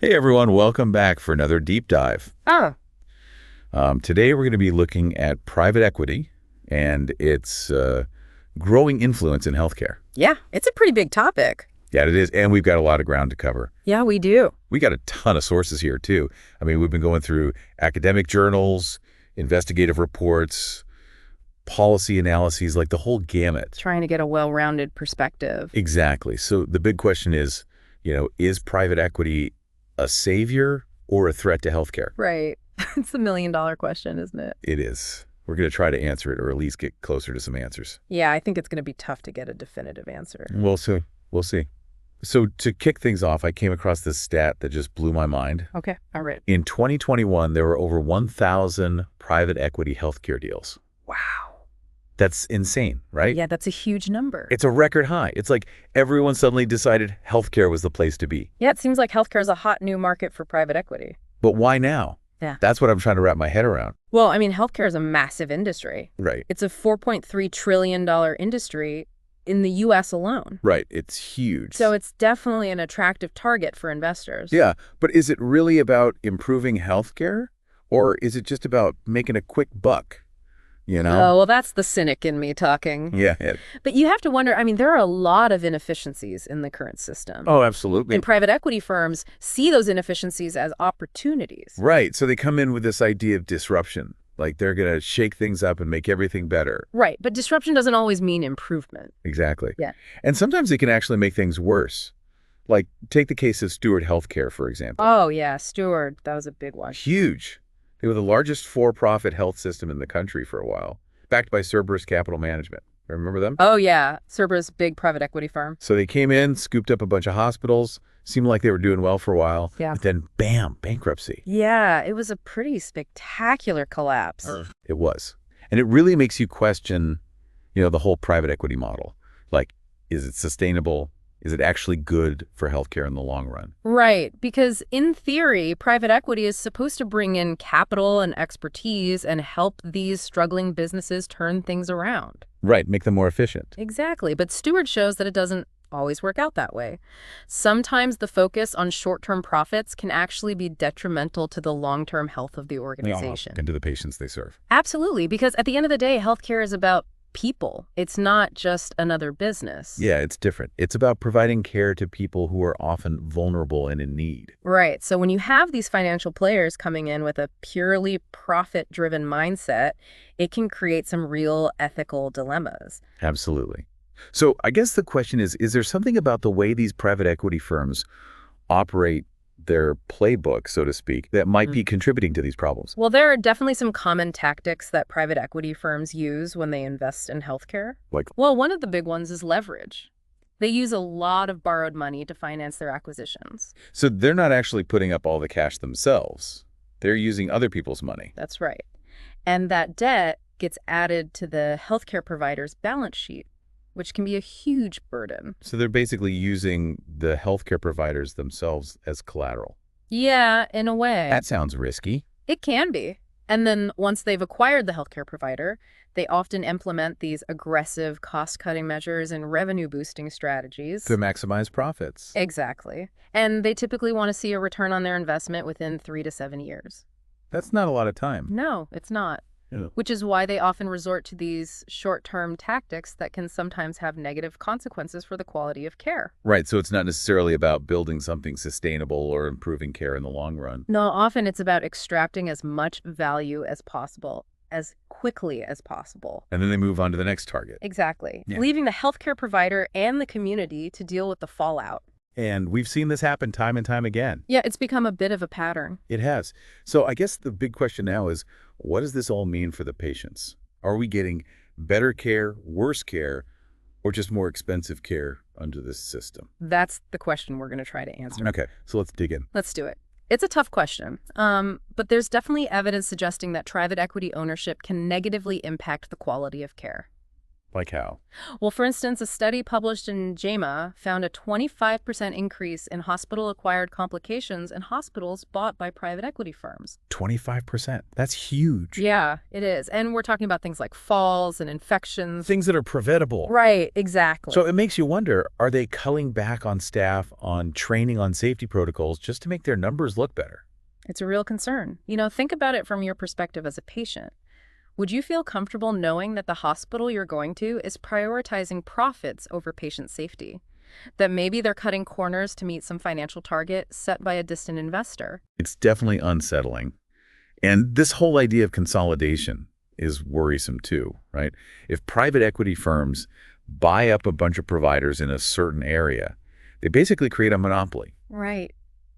Hey everyone, welcome back for another deep dive. Oh, Today we're going to be looking at private equity and its growing influence in healthcare. yeah, it's a pretty big topic. Yeah, it is, and we've got a lot of ground to cover. Yeah, we do. We got a ton of sources here too. I mean, we've been going through academic journals, investigative reports, policy analyses, like the whole gamut. Trying to get a well-rounded perspective. Exactly. So the big question is, is private equity a savior or a threat to healthcare? Right. It's the million-dollar question, isn't it? It is. We're going to try to answer it, or at least get closer to some answers. Yeah, I think it's going to be tough to get a definitive answer. We'll see. We'll see. So to kick things off, I came across this stat that just blew my mind. Okay, all right. In 2021, there were over 1,000 private equity healthcare deals. Wow. That's insane, right? Yeah, that's a huge number. It's a record high. It's like everyone suddenly decided healthcare was the place to be. Yeah, it seems like healthcare is a hot new market for private equity. But why now? Yeah. That's what I'm trying to wrap my head around. Well, I mean, healthcare is a massive industry. Right. It's a $4.3 trillion industry in the U.S. alone. Right. It's huge. So it's definitely an attractive target for investors. Yeah, but is it really about improving healthcare, or is it just about making a quick buck? Oh, well, that's the cynic in me talking. Yeah. But you have to wonder, I mean, there are a lot of inefficiencies in the current system. Oh, absolutely. And private equity firms see those inefficiencies as opportunities. Right. So they come in with this idea of disruption, like they're going to shake things up and make everything better. Right. But disruption doesn't always mean improvement. Exactly. Yeah. And sometimes it can actually make things worse. Like take the case of Steward Healthcare, for example. Oh, yeah. Steward. That was a big one. Huge. They were the largest for-profit health system in the country for a while, backed by Cerberus Capital Management. Remember them? Oh, yeah. Cerberus, big private equity firm. So they came in, scooped up a bunch of hospitals, seemed like they were doing well for a while. Yeah. But then, bam, bankruptcy. Yeah, it was a pretty spectacular collapse. It was. And it really makes you question, the whole private equity model. Like, is it sustainable? Is it actually good for healthcare in the long run? Right, because in theory, private equity is supposed to bring in capital and expertise and help these struggling businesses turn things around. Right, make them more efficient. Exactly, but Steward shows that it doesn't always work out that way. Sometimes the focus on short-term profits can actually be detrimental to the long-term health of the organization. And to the patients they serve. Absolutely, because at the end of the day, healthcare is about people. It's not just another business. Yeah, it's different. It's about providing care to people who are often vulnerable and in need. Right. So when you have these financial players coming in with a purely profit-driven mindset, it can create some real ethical dilemmas. Absolutely. So I guess the question is there something about the way these private equity firms operate their playbook, so to speak, that might be contributing to these problems? Well, there are definitely some common tactics that private equity firms use when they invest in healthcare. Like, Well, one of the big ones is leverage. They use a lot of borrowed money to finance their acquisitions. so they're not actually putting up all the cash themselves. They're using other people's money. That's right. And that debt gets added to the healthcare provider's balance sheet, which can be a huge burden. So they're basically using the healthcare providers themselves as collateral. Yeah, in a way. That sounds risky. It can be. And then once they've acquired the healthcare provider, they often implement these aggressive cost-cutting measures and revenue-boosting strategies. To maximize profits. Exactly. And they typically want to see a return on their investment within 3 to 7 years. That's not a lot of time. No, it's not. Yeah. Which is why they often resort to these short-term tactics that can sometimes have negative consequences for the quality of care. Right, so it's not necessarily about building something sustainable or improving care in the long run. No, often it's about extracting as much value as possible, as quickly as possible. And then they move on to the next target. Exactly. Yeah. Leaving the healthcare provider and the community to deal with the fallout. And we've seen this happen time and time again. Yeah, it's become a bit of a pattern. It has. So I guess the big question now is, what does this all mean for the patients? Are we getting better care, worse care, or just more expensive care under this system? That's the question we're going to try to answer. Okay, so let's dig in. Let's do it. It's a tough question, but there's definitely evidence suggesting that private equity ownership can negatively impact the quality of care. Like how? Well, for instance, a study published in JAMA found a 25% increase in hospital-acquired complications in hospitals bought by private equity firms. 25%. That's huge. Yeah, it is. And we're talking about things like falls and infections. Things that are preventable. Right, exactly. So it makes you wonder, are they culling back on staff, on training on safety protocols just to make their numbers look better? It's a real concern. Think about it from your perspective as a patient. Would you feel comfortable knowing that the hospital you're going to is prioritizing profits over patient safety? That maybe they're cutting corners to meet some financial target set by a distant investor? It's definitely unsettling. And this whole idea of consolidation is worrisome too, right? If private equity firms buy up a bunch of providers in a certain area, they basically create a monopoly. Right.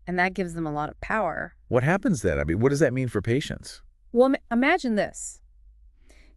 And that gives them a lot of power. What happens then? I mean, what does that mean for patients? Well, imagine this.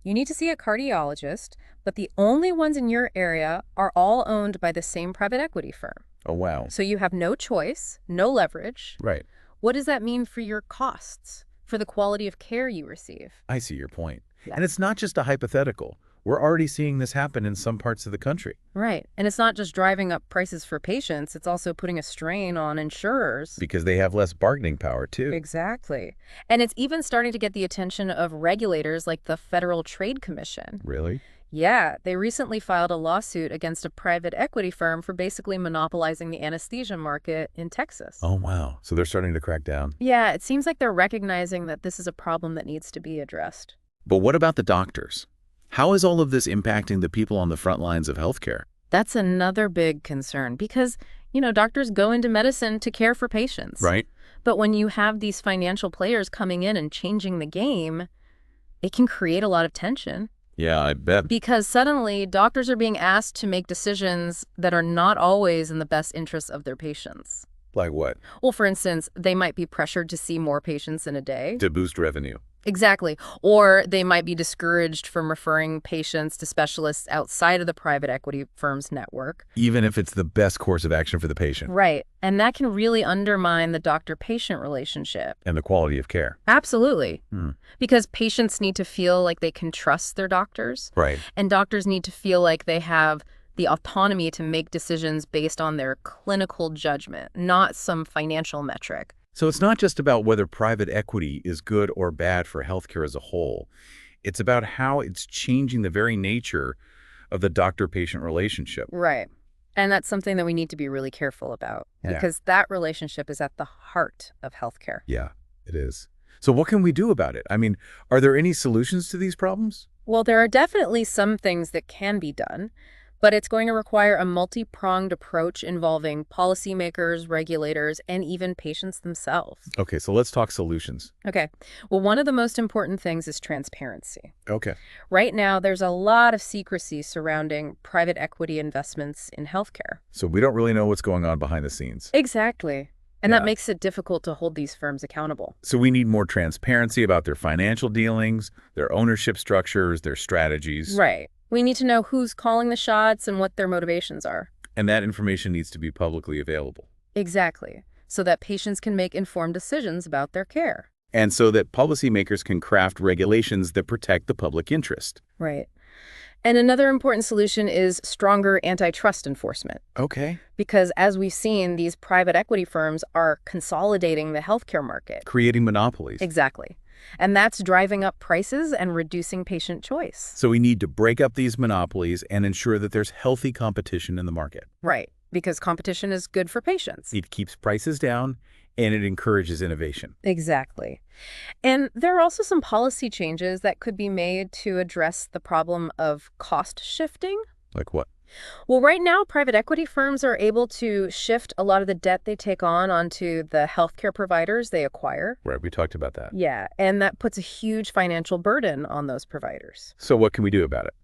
You need to see a cardiologist, but the only ones in your area are all owned by the same private equity firm. Oh, wow. So you have no choice, no leverage. Right. What does that mean for your costs, for the quality of care you receive? I see your point. Yeah. And it's not just a hypothetical. We're already seeing this happen in some parts of the country. Right. And it's not just driving up prices for patients, it's also putting a strain on insurers. Because they have less bargaining power, too. Exactly. And it's even starting to get the attention of regulators like the Federal Trade Commission. Really? Yeah, they recently filed a lawsuit against a private equity firm for basically monopolizing the anesthesia market in Texas. Oh, wow. So they're starting to crack down. Yeah, it seems like they're recognizing that this is a problem that needs to be addressed. But what about the doctors? How is all of this impacting the people on the front lines of healthcare? That's another big concern because, doctors go into medicine to care for patients. Right. But when you have these financial players coming in and changing the game, it can create a lot of tension. Yeah, I bet. Because suddenly doctors are being asked to make decisions that are not always in the best interests of their patients. Like what? Well, for instance, they might be pressured to see more patients in a day. To boost revenue. Exactly. Or they might be discouraged from referring patients to specialists outside of the private equity firm's network. Even if it's the best course of action for the patient. Right. And that can really undermine the doctor-patient relationship. And the quality of care. Absolutely. Because patients need to feel like they can trust their doctors. Right. And doctors need to feel like they have the autonomy to make decisions based on their clinical judgment, not some financial metric. So it's not just about whether private equity is good or bad for healthcare as a whole. It's about how it's changing the very nature of the doctor-patient relationship. Right. And that's something that we need to be really careful about Yeah. because that relationship is at the heart of healthcare. Yeah, it is. So what can we do about it? I mean, are there any solutions to these problems? Well, there are definitely some things that can be done, but it's going to require a multi-pronged approach involving policymakers, regulators, and even patients themselves. Okay, so let's talk solutions. Okay. Well, one of the most important things is transparency. Okay. Right now, there's a lot of secrecy surrounding private equity investments in healthcare. So we don't really know what's going on behind the scenes. Exactly. And Yeah. that makes it difficult to hold these firms accountable. So we need more transparency about their financial dealings, their ownership structures, their strategies. Right. We need to know who's calling the shots and what their motivations are. And that information needs to be publicly available. Exactly. So that patients can make informed decisions about their care. And so that policymakers can craft regulations that protect the public interest. Right. And another important solution is stronger antitrust enforcement. Okay. Because as we've seen, these private equity firms are consolidating the healthcare market. Creating monopolies. Exactly. And that's driving up prices and reducing patient choice. So we need to break up these monopolies and ensure that there's healthy competition in the market. Right. Because competition is good for patients. It keeps prices down and it encourages innovation. Exactly. And there are also some policy changes that could be made to address the problem of cost shifting. Like what? Well, right now, private equity firms are able to shift a lot of the debt they take on onto the healthcare providers they acquire. Right, we talked about that. Yeah, and that puts a huge financial burden on those providers. So what can we do about it?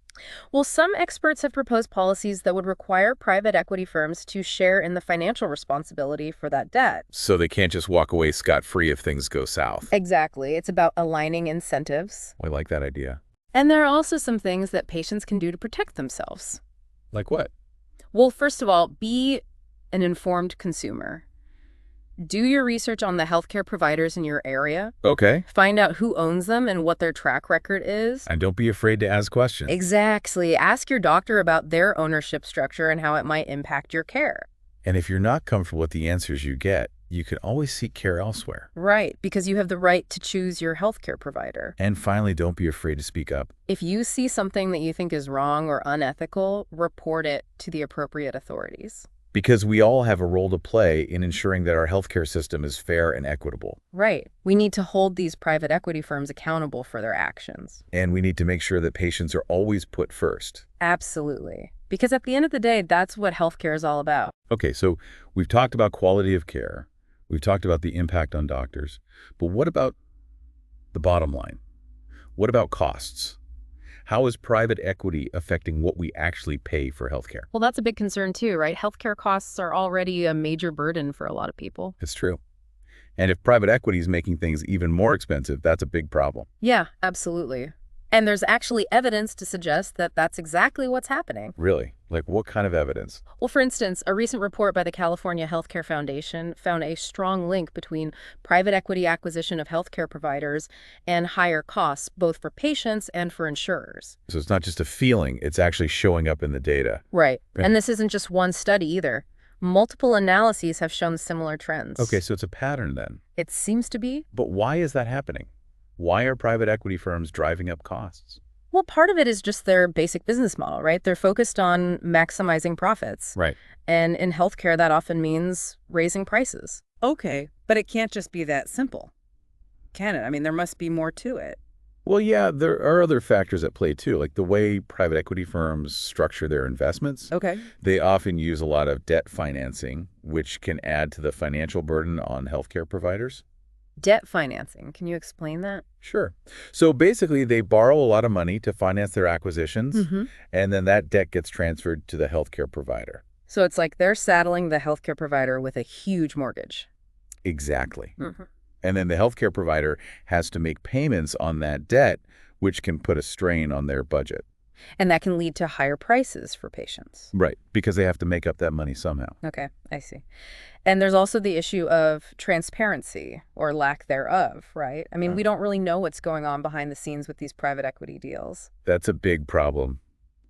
Well, some experts have proposed policies that would require private equity firms to share in the financial responsibility for that debt. So they can't just walk away scot-free if things go south. Exactly. It's about aligning incentives. I like that idea. And there are also some things that patients can do to protect themselves. Like what? Well, first of all, be an informed consumer. Do your research on the healthcare providers in your area. Okay. Find out who owns them and what their track record is. And don't be afraid to ask questions. Exactly. Ask your doctor about their ownership structure and how it might impact your care. And if you're not comfortable with the answers you get, you can always seek care elsewhere. Right, because you have the right to choose your healthcare provider. And finally, don't be afraid to speak up. If you see something that you think is wrong or unethical, report it to the appropriate authorities. Because we all have a role to play in ensuring that our healthcare system is fair and equitable. Right. We need to hold these private equity firms accountable for their actions. And we need to make sure that patients are always put first. Absolutely. Because at the end of the day, that's what healthcare is all about. Okay, so we've talked about quality of care. We've talked about the impact on doctors. But what about the bottom line? What about costs? How is private equity affecting what we actually pay for healthcare? Well, that's a big concern too, right? Healthcare costs are already a major burden for a lot of people. It's true. And if private equity is making things even more expensive, that's a big problem. Yeah, absolutely. And there's actually evidence to suggest that that's exactly what's happening. Really? Like what kind of evidence? Well, for instance, a recent report by the California Healthcare Foundation found a strong link between private equity acquisition of healthcare providers and higher costs, both for patients and for insurers. So it's not just a feeling, it's actually showing up in the data. Right. Yeah. And this isn't just one study either. Multiple analyses have shown similar trends. Okay, so it's a pattern then. It seems to be. But why is that happening? Why are private equity firms driving up costs? Well, part of it is just their basic business model, right? They're focused on maximizing profits. Right. And in healthcare, that often means raising prices. Okay, but it can't just be that simple, can it? I mean, there must be more to it. Well, yeah, there are other factors at play too, like the way private equity firms structure their investments. Okay. They often use a lot of debt financing, which can add to the financial burden on healthcare providers. Debt financing. Can you explain that? Sure. So basically, they borrow a lot of money to finance their acquisitions, and then that debt gets transferred to the healthcare provider. So it's like they're saddling the healthcare provider with a huge mortgage. Exactly. And then the healthcare provider has to make payments on that debt, which can put a strain on their budget. And that can lead to higher prices for patients. Right, because they have to make up that money somehow. Okay, I see. And there's also the issue of transparency or lack thereof, right? I mean, we don't really know what's going on behind the scenes with these private equity deals. That's a big problem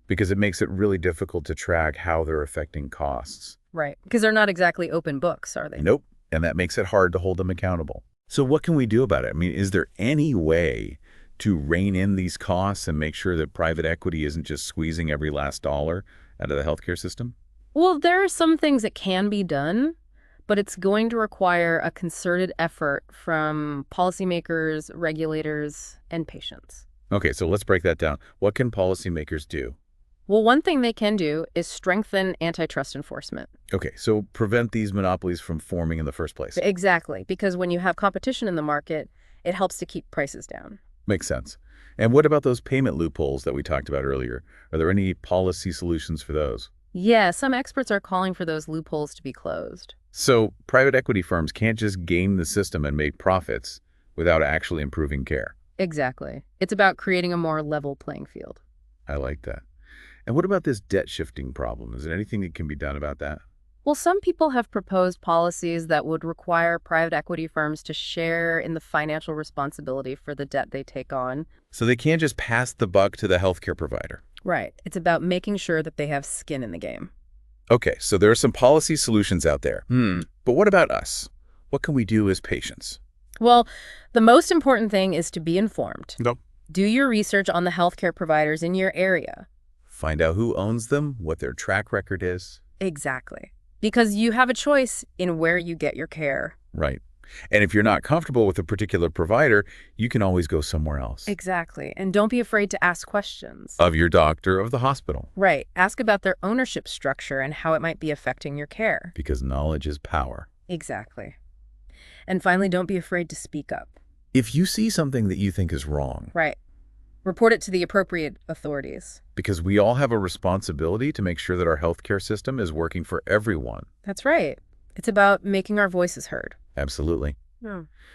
because it makes it really difficult to track how they're affecting costs. Right, because they're not exactly open books, are they? Nope, and that makes it hard to hold them accountable. So what can we do about it? I mean, is there any way to rein in these costs and make sure that private equity isn't just squeezing every last dollar out of the healthcare system? Well, there are some things that can be done, but it's going to require a concerted effort from policymakers, regulators, and patients. Okay, so let's break that down. What can policymakers do? Well, one thing they can do is strengthen antitrust enforcement. Okay, so prevent these monopolies from forming in the first place. Exactly, because when you have competition in the market, it helps to keep prices down. Makes sense. And what about those payment loopholes that we talked about earlier? Are there any policy solutions for those? Yeah, some experts are calling for those loopholes to be closed. So private equity firms can't just game the system and make profits without actually improving care. Exactly. It's about creating a more level playing field. I like that. And what about this debt shifting problem? Is there anything that can be done about that? Well, some people have proposed policies that would require private equity firms to share in the financial responsibility for the debt they take on. So they can't just pass the buck to the healthcare provider. Right. It's about making sure that they have skin in the game. Okay, so there are some policy solutions out there. But what about us? What can we do as patients? Well, the most important thing is to be informed. Nope. Do your research on the healthcare providers in your area. Find out who owns them, what their track record is. Exactly. Because you have a choice in where you get your care. Right. And if you're not comfortable with a particular provider, you can always go somewhere else. Exactly. And don't be afraid to ask questions. Of your doctor, of the hospital. Right. Ask about their ownership structure and how it might be affecting your care. Because knowledge is power. Exactly. And finally, don't be afraid to speak up. If you see something that you think is wrong. Right. Report it to the appropriate authorities. Because we all have a responsibility to make sure that our healthcare system is working for everyone. That's right. It's about making our voices heard. Absolutely.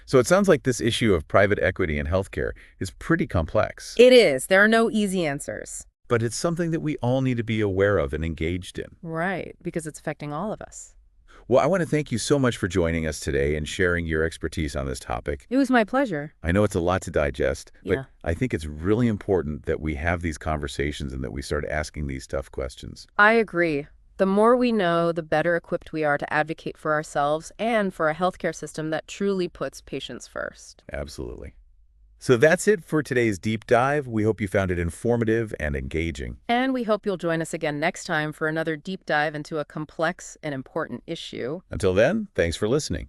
So it sounds like this issue of private equity in healthcare is pretty complex. It is. There are no easy answers. But it's something that we all need to be aware of and engaged in. Right, because it's affecting all of us. Well, I want to thank you so much for joining us today and sharing your expertise on this topic. It was my pleasure. I know it's a lot to digest, but Yeah. I think it's really important that we have these conversations and that we start asking these tough questions. I agree. The more we know, the better equipped we are to advocate for ourselves and for a healthcare system that truly puts patients first. Absolutely. So that's it for today's deep dive. We hope you found it informative and engaging. And we hope you'll join us again next time for another deep dive into a complex and important issue. Until then, thanks for listening.